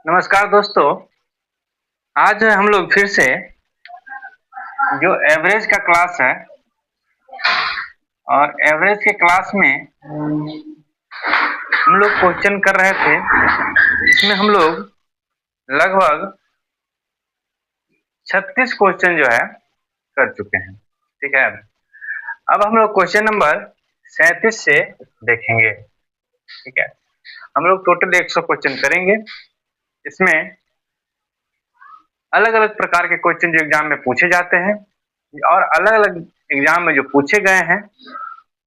नमस्कार दोस्तों। आज हम लोग फिर से जो एवरेज का क्लास है और एवरेज के क्लास में हम लोग क्वेश्चन कर रहे थे। इसमें हम लोग लगभग 36 क्वेश्चन जो है कर चुके हैं। ठीक है, अब हम लोग क्वेश्चन नंबर 37 से देखेंगे। ठीक है, हम लोग टोटल 100 क्वेश्चन करेंगे। इसमें अलग अलग प्रकार के क्वेश्चन जो एग्जाम में पूछे जाते हैं और अलग अलग एग्जाम में जो पूछे गए हैं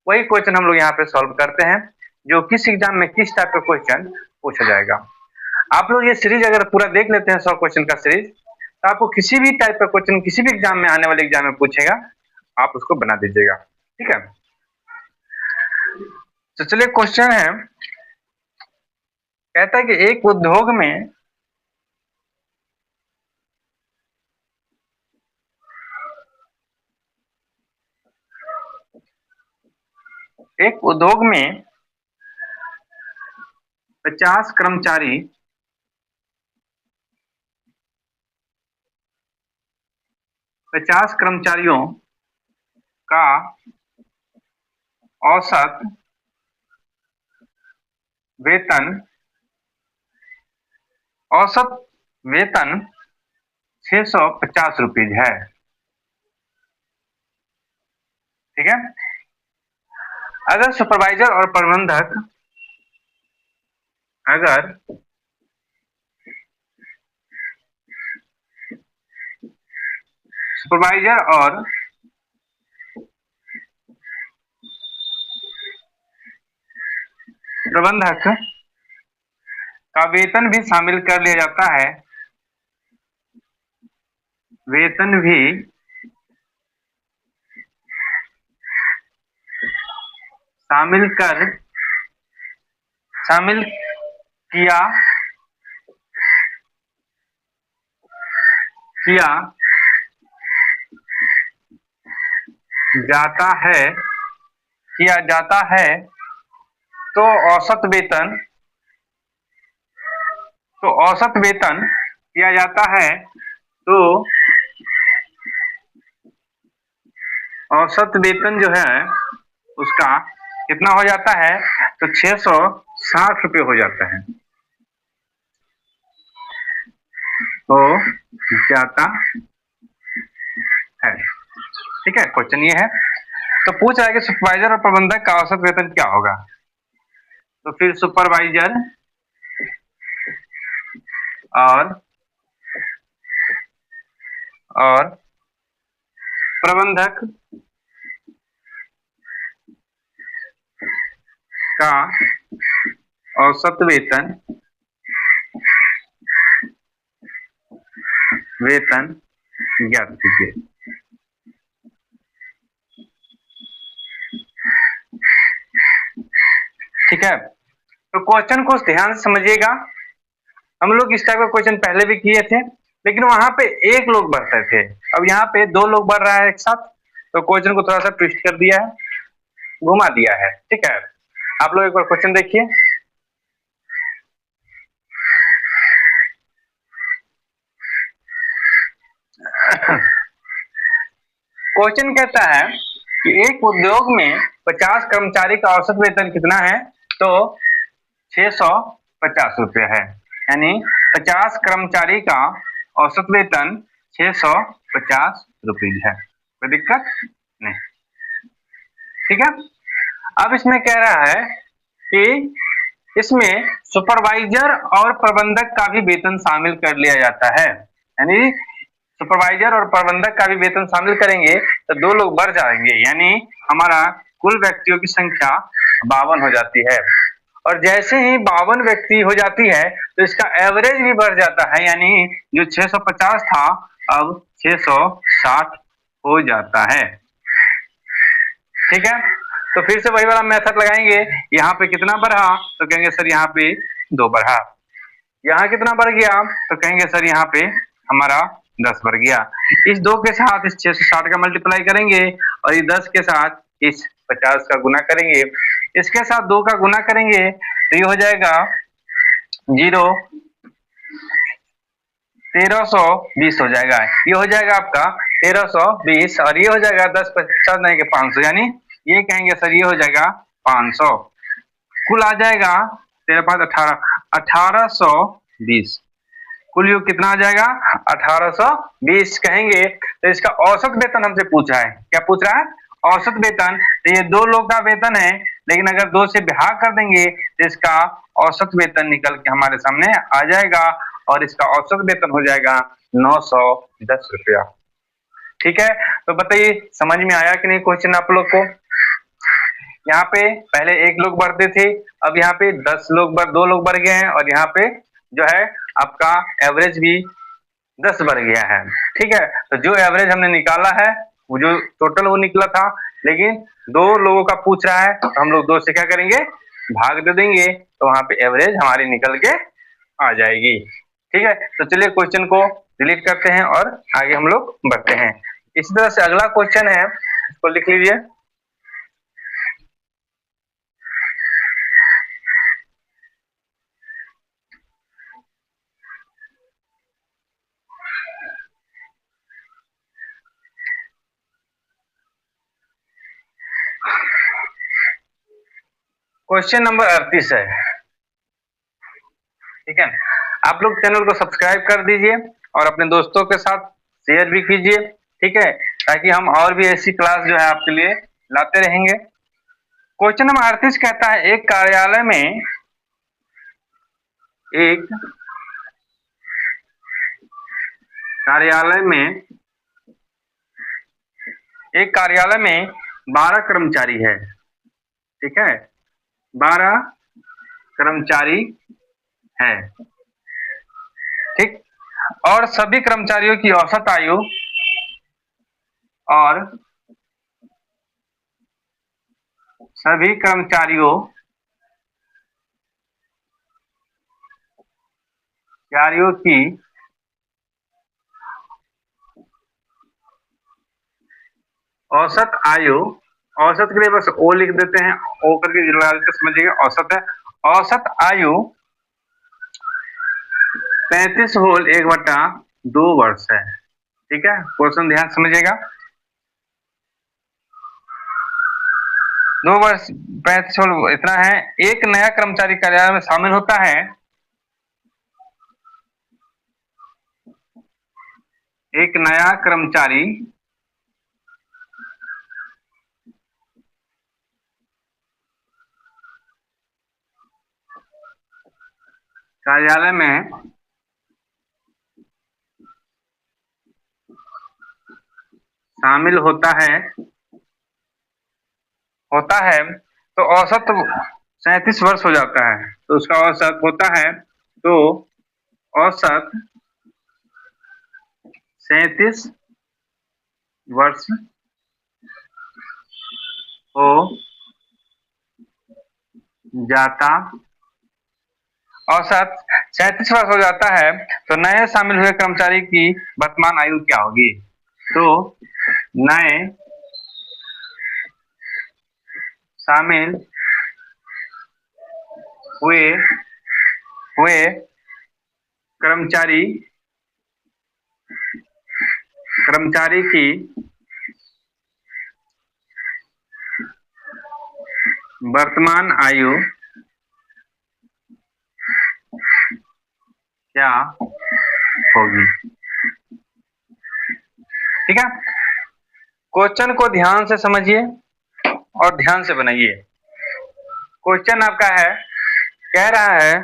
वही क्वेश्चन हम लोग यहाँ पे सॉल्व करते हैं, जो किस एग्जाम में किस टाइप का क्वेश्चन पूछा जाएगा। आप लोग ये सीरीज अगर पूरा देख लेते हैं 100 क्वेश्चन का सीरीज, तो आपको किसी भी टाइप का क्वेश्चन किसी भी एग्जाम में आने वाले एग्जाम में पूछेगा, आप उसको बना दीजिएगा। ठीक है, तो चलिए क्वेश्चन है, कहता है कि एक उद्योग में एक उद्योग में 50 कर्मचारी 50 कर्मचारियों का औसत वेतन 650 रुपीज है। ठीक है, अगर सुपरवाइजर और प्रबंधक का वेतन भी शामिल कर लिया जाता है, वेतन भी शामिल किया जाता है तो औसत वेतन किया जाता है तो औसत वेतन जो है उसका कितना हो जाता है, तो 660 रुपये हो जाता है, हो जाता है। ठीक है, क्वेश्चन ये है। तो पूछ रहा है कि सुपरवाइजर और प्रबंधक का औसत वेतन क्या होगा। तो फिर सुपरवाइजर और प्रबंधक का औसत वेतन ज्ञात कीजिए। ठीक है, तो क्वेश्चन को ध्यान से समझिएगा। हम लोग इस टाइप का क्वेश्चन पहले भी किए थे, लेकिन वहां पे एक लोग बढ़ते थे, अब यहाँ पे 2 लोग बढ़ रहा है एक साथ, तो क्वेश्चन को थोड़ा सा ट्विस्ट कर दिया है, घुमा दिया है। ठीक है, आप लोग एक बार क्वेश्चन देखिए। क्वेश्चन कहता है कि एक उद्योग में 50 कर्मचारी का औसत वेतन कितना है, तो 650 रुपये है, यानी 50 कर्मचारी का औसत वेतन 650 रुपीज है। कोई दिक्कत नहीं। ठीक है, अब इसमें कह रहा है कि इसमें सुपरवाइजर और प्रबंधक का भी वेतन शामिल कर लिया जाता है, यानी सुपरवाइजर और प्रबंधक का भी वेतन शामिल करेंगे तो 2 लोग बढ़ जाएंगे, यानी हमारा कुल व्यक्तियों की संख्या 52 हो जाती है। और जैसे ही 52 व्यक्ति हो जाती है तो इसका एवरेज भी बढ़ जाता है, यानी जो 650 था अब 660 हो जाता है। ठीक है, तो फिर से वही वाला मेथड लगाएंगे। यहाँ पे कितना बढ़ा, तो कहेंगे सर यहाँ पे 2 बढ़ा। यहाँ कितना बढ़ गया, तो कहेंगे सर यहाँ पे हमारा 10 बढ़ गया। इस 2 के साथ इस 660 का मल्टीप्लाई करेंगे और इस 10 के साथ इस 50 का गुना करेंगे, इसके साथ 2 का गुना करेंगे तो ये हो जाएगा 0 1320 हो जाएगा। ये हो जाएगा आपका 1320 और ये हो जाएगा 10 50 नहीं के 500, यानी ये कहेंगे सर ये हो जाएगा 500। कुल आ जाएगा 13 5 1820। कुल योग कितना आ जाएगा 1820 कहेंगे। तो इसका औसत वेतन हमसे पूछा है, क्या पूछ रहा है? औसत वेतन। तो ये दो लोग का वेतन है, लेकिन अगर दो से भाग कर देंगे तो इसका औसत वेतन निकल के हमारे सामने आ जाएगा और इसका औसत वेतन हो जाएगा 910 रुपया। ठीक है, तो बताइए समझ में आया कि नहीं क्वेश्चन आप लोग को? यहाँ पे पहले 1 लोग बढ़ते थे, अब यहाँ पे 10 लोग 2 लोग बढ़ गए हैं और यहाँ पे जो है आपका एवरेज भी 10 बढ़ गया है। ठीक है, तो जो एवरेज हमने निकाला है वो जो टोटल वो निकला था, लेकिन 2 लोगों का पूछ रहा है तो हम लोग 2 से क्या करेंगे, भाग दे देंगे, तो वहां पे एवरेज हमारी निकल के आ जाएगी। ठीक है, तो चलिए क्वेश्चन को डिलीट करते हैं और आगे हम लोग बढ़ते हैं। इसी तरह से अगला क्वेश्चन है, इसको लिख लीजिए। क्वेश्चन नंबर 38 है। ठीक है, आप लोग चैनल को सब्सक्राइब कर दीजिए और अपने दोस्तों के साथ शेयर भी कीजिए। ठीक है, ताकि हम और भी ऐसी क्लास जो है आपके लिए लाते रहेंगे। क्वेश्चन नंबर 38 कहता है एक कार्यालय में एक कार्यालय में 12 कर्मचारी है। ठीक है, 12 कर्मचारी है। ठीक, और सभी कर्मचारियों की औसत आयु की औसत आयु, औसत के लिए बस ओ लिख देते हैं, ओ करके लगा देते, समझिएगा औसत है। औसत आयु 35 होल 1/2 वर्ष है। ठीक है, क्वेश्चन ध्यान समझिएगा। 2 वर्ष 35 होल इतना है। एक नया कर्मचारी कार्यालय में शामिल होता है, एक नया कर्मचारी कार्यालय में शामिल होता है तो औसत 37 वर्ष हो जाता है। तो उसका औसत होता है, तो औसत 37 वर्ष हो जाता, औसत 37 वर्ष हो जाता है। तो नए शामिल हुए कर्मचारी की वर्तमान आयु क्या होगी? तो नए शामिल हुए कर्मचारी की वर्तमान आयु क्या होगी? ठीक है, क्वेश्चन को ध्यान से समझिए और ध्यान से बनाइए। क्वेश्चन आपका है, कह रहा है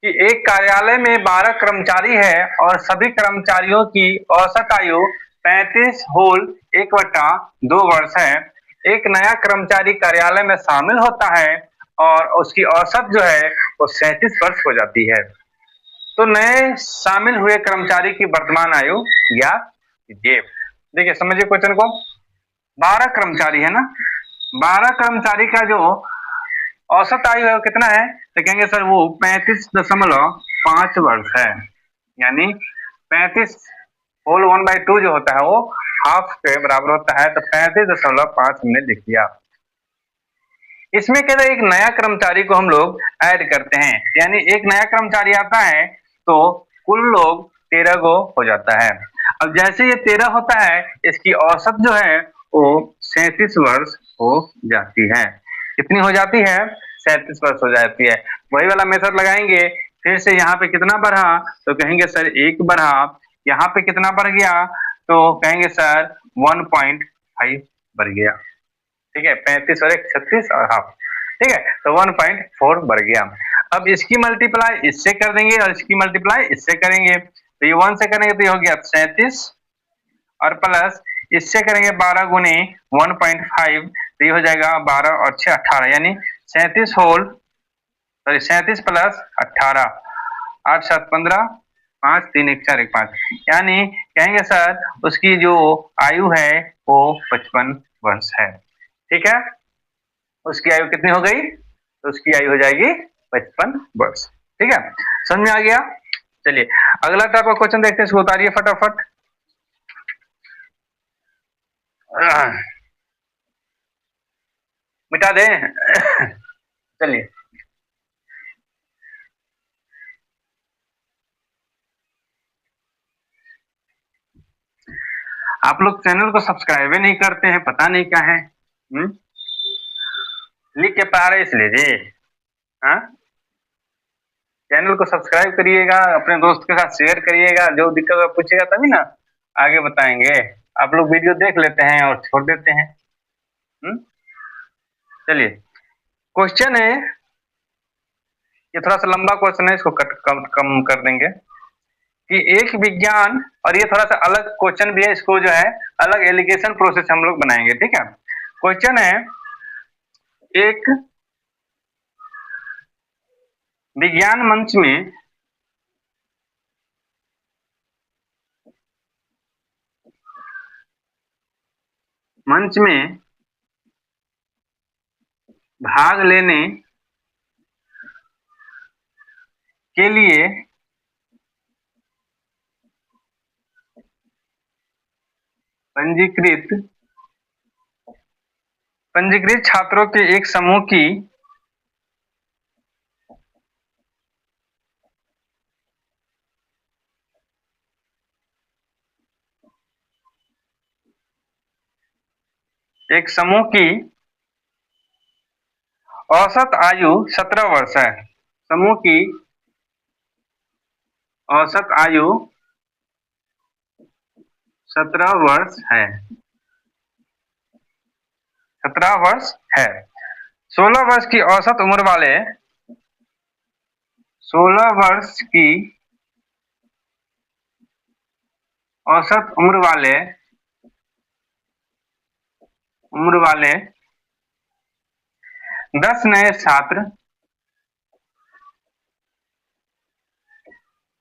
कि एक कार्यालय में 12 कर्मचारी है और सभी कर्मचारियों की औसत आयु 35 होल 1/2 वर्ष है। एक नया कर्मचारी कार्यालय में शामिल होता है और उसकी औसत जो है वो 37 वर्ष हो जाती है। तो नए शामिल हुए कर्मचारी की वर्तमान आयु ज्ञात कीजिए। देखिए समझिए क्वेश्चन को। 12 कर्मचारी है ना, 12 कर्मचारी का जो औसत आयु है वो कितना है? तो कहेंगे सर वो 35.5 वर्ष है, यानी 35 होल 1/2 जो होता है वो हाफ के बराबर होता है। तो 35.5 हमने लिख दिया। इसमें कहते हैं एक नया कर्मचारी को हम लोग ऐड करते हैं, यानी एक नया कर्मचारी आता है तो कुल लोग 13 गो हो जाता है। अब जैसे ये 13 होता है, इसकी औसत जो है वो 37 वर्ष हो जाती है। कितनी हो जाती है? 37 वर्ष हो जाती है। वही वाला मेथड लगाएंगे, फिर से यहाँ पे कितना बढ़ा तो कहेंगे सर 1 बढ़ा, यहाँ पे कितना बढ़ गया तो कहेंगे सर 1.5 बढ़ गया। ठीक है, 35 और 1 36 और हाफ। ठीक है, तो 1.4 बढ़ गया। अब इसकी मल्टीप्लाई इससे कर देंगे और इसकी मल्टीप्लाई इससे करेंगे, तो ये 1 से करेंगे तो ये हो गया 37 और प्लस इससे करेंगे 12 गुने 1.5, तो ये हो जाएगा 12 और 6 18, यानी 37 होल सॉरी 37 प्लस 18, 8 7 15, 5 3 1 4 1 5, यानी कहेंगे सर उसकी जो आयु है वो 55 वर्ष है। ठीक है, उसकी आयु कितनी हो गई? तो उसकी आयु हो जाएगी 55 वर्ष। ठीक है, समझ में आ गया? चलिए अगला टाइप का क्वेश्चन देखते हैं, इसको उतारिए फटाफट। मिटा दें? चलिए आप लोग चैनल को सब्सक्राइब ही नहीं करते हैं, पता नहीं क्या है। लिख के पा रहे इसलिए जी। हाँ, चैनल को सब्सक्राइब करिएगा, अपने दोस्त के साथ शेयर करिएगा, जो दिक्कत पूछेगा तभी ना आगे बताएंगे। आप लोग वीडियो देख लेते हैं और छोड़ देते हैं। चलिए क्वेश्चन है, ये थोड़ा सा लंबा क्वेश्चन है, इसको कम कर देंगे कि एक विज्ञान, और ये थोड़ा सा अलग क्वेश्चन भी है, इसको जो है अलग एलिगेशन प्रोसेस हम लोग बनाएंगे। ठीक है, क्वेश्चन है एक विज्ञान मंच में भाग लेने के लिए पंजीकृत छात्रों के एक समूह की औसत आयु 17 वर्ष है। समूह की औसत आयु 17 वर्ष है। 17 वर्ष है। 16 वर्ष की औसत उम्र वाले 16 वर्ष की औसत उम्र वाले 10 नए छात्र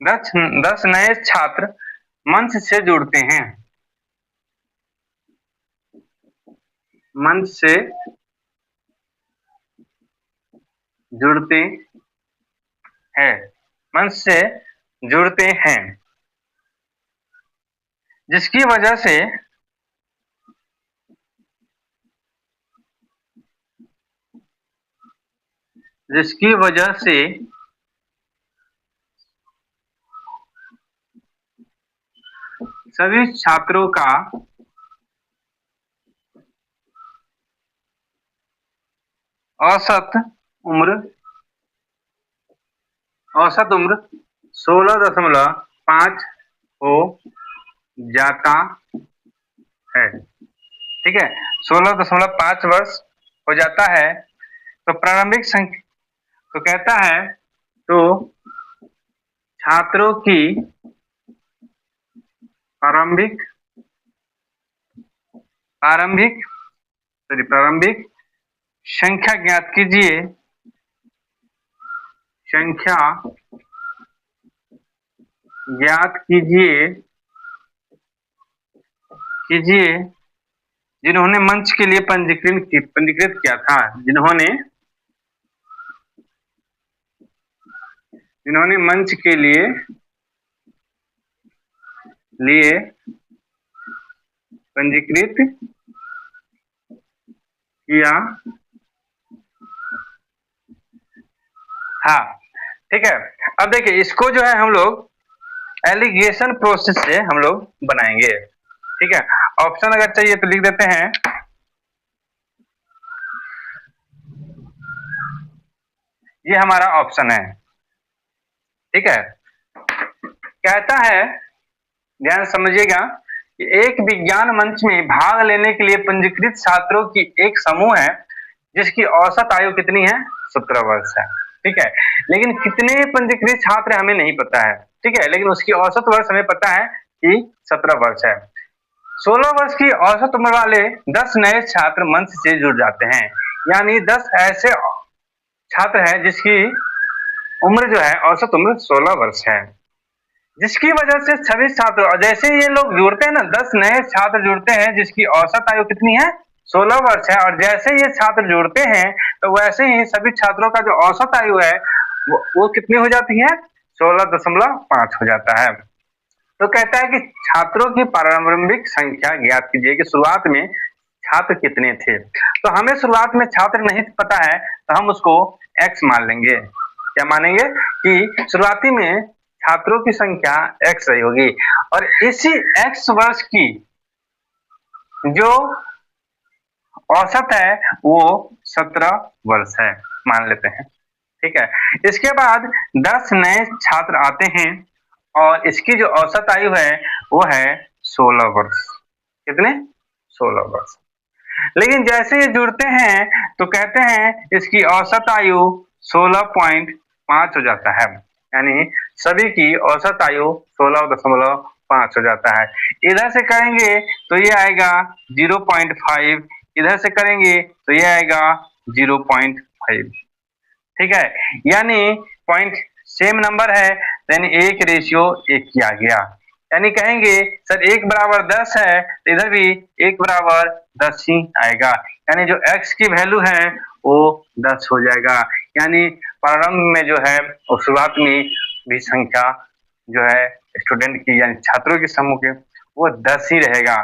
10 नए छात्र मंच से जुड़ते हैं। मंच से जुड़ते हैं। मंच से जुड़ते हैं, जिसकी वजह से सभी छात्रों का औसत उम्र 16.5 हो जाता है। ठीक है, 16.5 वर्ष हो जाता है। तो प्रारंभिक संख्या तो कहता है तो छात्रों की प्रारंभिक संख्या ज्ञात कीजिए। जिन्होंने मंच के लिए पंजीकृत किया था। जिन्होंने मंच के लिए पंजीकृत किया। हाँ ठीक है, अब देखिए इसको जो है हम लोग एलिगेशन प्रोसेस से हम लोग बनाएंगे। ठीक है, ऑप्शन अगर चाहिए तो लिख देते हैं। ये हमारा ऑप्शन है। ठीक है, कहता है, ध्यान समझिएगा कि एक विज्ञान मंच में भाग लेने के लिए पंजीकृत छात्रों की एक समूह है जिसकी औसत आयु कितनी है, 17 वर्ष है। ठीक है, लेकिन कितने पंजीकृत छात्र हमें नहीं पता है। ठीक है, लेकिन उसकी औसत वर्ष हमें पता है कि 17 वर्ष है। 16 वर्ष की औसत उम्र वाले 10 नए छात्र मंच से जुड़ जाते हैं, यानी 10 ऐसे छात्र हैं जिसकी उम्र जो है औसत उम्र 16 वर्ष है, जिसकी वजह से सभी छात्र, और जैसे ये लोग जुड़ते हैं ना, 10 नए छात्र जुड़ते हैं जिसकी औसत आयु कितनी है, 16 वर्ष है, और जैसे ये छात्र जुड़ते हैं तो वैसे ही सभी छात्रों का जो औसत आयु है वो कितनी हो जाती है, 16.5 हो जाता है। तो कहता है कि छात्रों की प्रारंभिक संख्या ज्ञात कीजिए कि शुरुआत में छात्र कितने थे। तो हमें शुरुआत में छात्र नहीं पता है तो हम उसको x मान लेंगे। क्या मानेंगे कि शुरुआती में छात्रों की संख्या x रही होगी, और इसी x वर्ष की जो औसत है वो 17 वर्ष है, मान लेते हैं। ठीक है, इसके बाद 10 नए छात्र आते हैं और इसकी जो औसत आयु है वो है 16 वर्ष। कितने, 16 वर्ष। लेकिन जैसे ये जुड़ते हैं तो कहते हैं इसकी औसत आयु 16.5 हो जाता है, यानी सभी की औसत आयु 16.5 हो जाता है। इधर से करेंगे तो ये आएगा 0.5, इधर से करेंगे तो ये आएगा 0.5। ठीक है, यानी पॉइंट सेम नंबर है, यानी 1:1 किया गया। यानी कहेंगे सर 1 बराबर 10 है तो इधर भी 1 बराबर 10 ही आएगा, यानी जो x की वैल्यू है वो 10 हो जाएगा। यानी प्रारंभ में जो है और शुरुआत में भी संख्या जो है स्टूडेंट की यानी छात्रों के समूह के वो 10 ही रहेगा।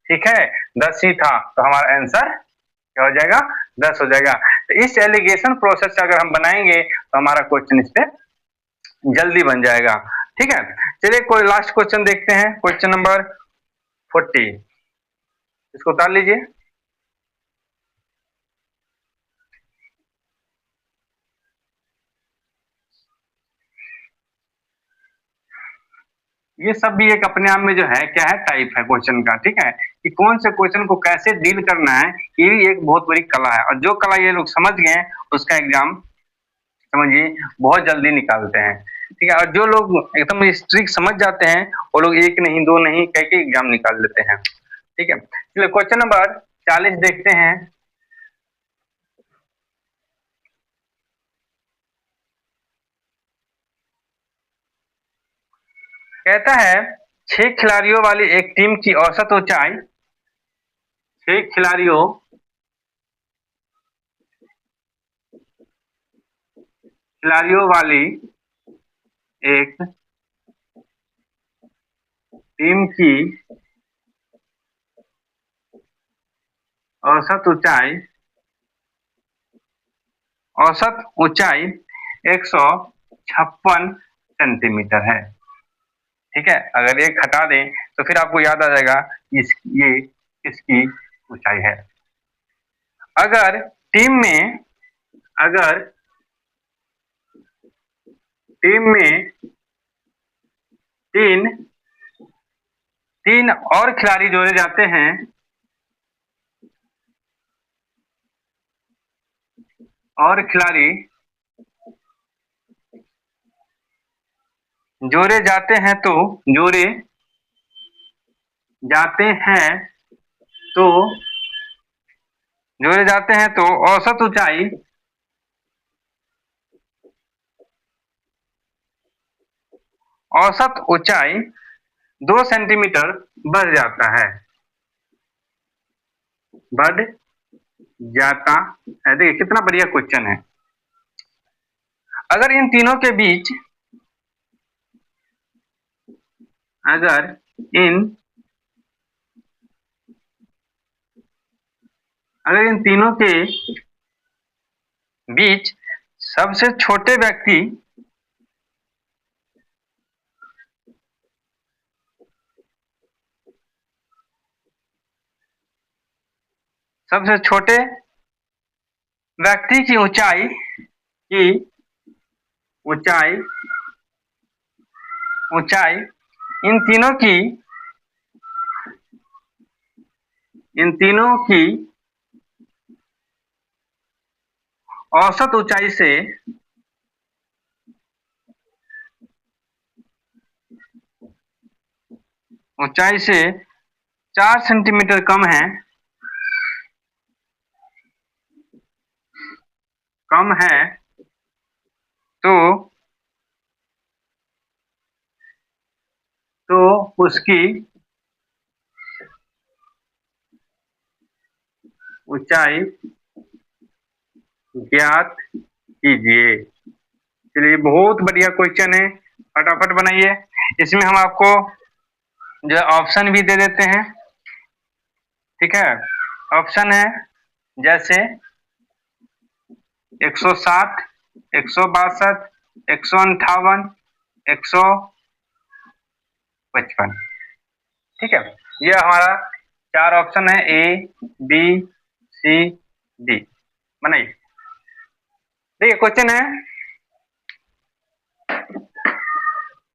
ठीक है, 10 ही था तो हमारा आंसर क्या हो जाएगा, 10 हो जाएगा। तो इस एलिगेशन प्रोसेस से अगर हम बनाएंगे तो हमारा क्वेश्चन इस पे जल्दी बन जाएगा। ठीक है, चलिए कोई लास्ट क्वेश्चन देखते हैं, क्वेश्चन नंबर 40, इसको उतार लीजिए। ये सब भी एक अपने आप में जो है क्या है, टाइप है क्वेश्चन का। ठीक है, कि कौन से क्वेश्चन को कैसे डील करना है, ये भी एक बहुत बड़ी कला है, और जो कला ये लोग समझ गए उसका एग्जाम समझिए बहुत जल्दी निकालते हैं। ठीक है, और जो लोग एकदम स्ट्रिक्ट समझ जाते हैं वो लोग 1 नहीं 2 नहीं कह के एग्जाम निकाल लेते हैं। ठीक है, चलिए क्वेश्चन नंबर 40 देखते हैं। कहता है 6 खिलाड़ियों वाली एक टीम की औसत ऊंचाई, 6 खिलाड़ियों वाली एक टीम की औसत ऊंचाई 156 सेंटीमीटर है। ठीक है, अगर एक हटा दें तो फिर आपको याद आ जाएगा ये इसकी ऊंचाई है। अगर टीम में तीन और खिलाड़ी जोड़े जाते हैं, और खिलाड़ी जोड़े जाते हैं तो औसत ऊंचाई 2 सेंटीमीटर बढ़ जाता है, देखिए कितना बढ़िया क्वेश्चन है। अगर इन तीनों के बीच सबसे छोटे व्यक्ति सबसे छोटे व्यक्ति की ऊंचाई ऊंचाई इन तीनों की औसत ऊंचाई से 4 सेंटीमीटर कम है तो उसकी ऊंचाई ज्ञात कीजिए। चलिए, बहुत बढ़िया क्वेश्चन है, फटाफट बनाइए। इसमें हम आपको जो ऑप्शन भी दे देते हैं, ठीक है। ऑप्शन है जैसे 160, 162, 158, 155, ठीक है। ये हमारा 4 ऑप्शन है, ए बी सी डी। बनाइए। देखिए, क्वेश्चन है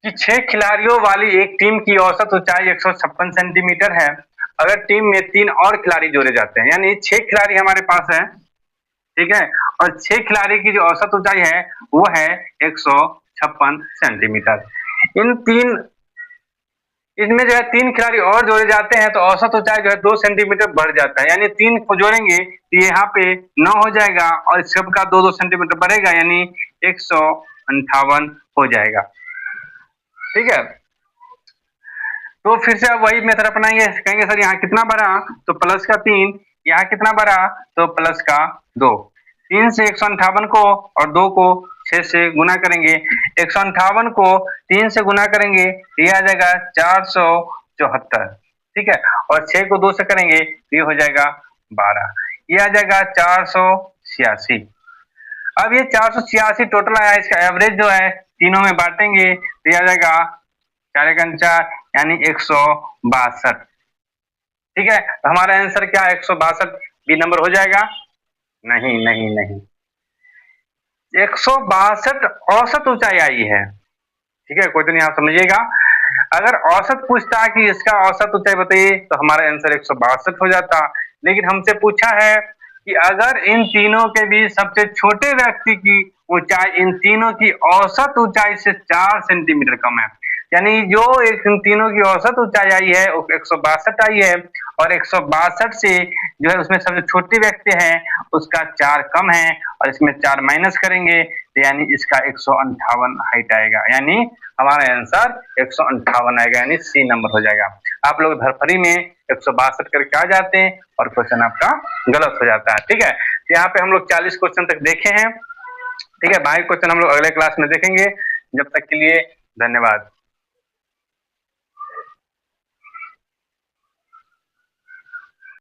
कि 6 खिलाड़ियों वाली एक टीम की औसत ऊंचाई 156 सेंटीमीटर है। अगर टीम में 3 और खिलाड़ी जोड़े जाते हैं, यानी 6 खिलाड़ी हमारे पास है, ठीक है, और 6 खिलाड़ी की जो औसत ऊंचाई है वो है 156 सेंटीमीटर। इसमें जो है 3 खिलाड़ी और जोड़े जाते हैं तो औसत ऊंचाई जो है 2 सेंटीमीटर बढ़ जाता है, यानी 3 को जोड़ेंगे तो यहाँ पे 9 हो जाएगा और सबका 2-2 सेंटीमीटर बढ़ेगा, यानी 158 हो जाएगा, ठीक है। तो फिर से अब वही मेथड अपनाएंगे, कहेंगे सर यहाँ कितना बढ़ा, तो प्लस का 3, यहाँ कितना बढ़ा तो प्लस का 2। 3 से 158 को और 2 को 6 से गुना करेंगे, 158 को 3 से गुना करेंगे ये आ जाएगा 474, ठीक है, और 6 को 2 से करेंगे ये हो जाएगा 12, ये आ जाएगा 486। अब ये 486 टोटल आया, इसका एवरेज जो है तीनों में बांटेंगे तो ये आ जाएगा 4×4 यानी 162, ठीक है। तो हमारा आंसर क्या है, 162 बी नंबर हो जाएगा। नहीं नहीं नहीं, 162 औसत ऊंचाई आई है, ठीक है। क्वेश्चन यहाँ समझिएगा, अगर औसत पूछता कि इसका औसत ऊंचाई बताइए तो हमारा आंसर 162 हो जाता, लेकिन हमसे पूछा है कि अगर इन तीनों के बीच सबसे छोटे व्यक्ति की ऊंचाई इन तीनों की औसत ऊंचाई से 4 सेंटीमीटर कम है, यानी जो इन तीनों की औसत ऊंचाई आई है वो 162 आई है, और 162 से जो है उसमें सबसे छोटे व्यक्ति हैं उसका 4 कम है, और इसमें 4 माइनस करेंगे तो यानी इसका 158 हाइट आएगा, यानी हमारा आंसर 158 आएगा, यानी सी नंबर हो जाएगा। आप लोग धरफरी में 162 करके आ जाते हैं और क्वेश्चन आपका गलत हो जाता है, ठीक है। तो यहाँ पे हम लोग 40 क्वेश्चन तक देखे हैं, ठीक है। बाकी क्वेश्चन हम लोग अगले क्लास में देखेंगे। जब तक के लिए धन्यवाद।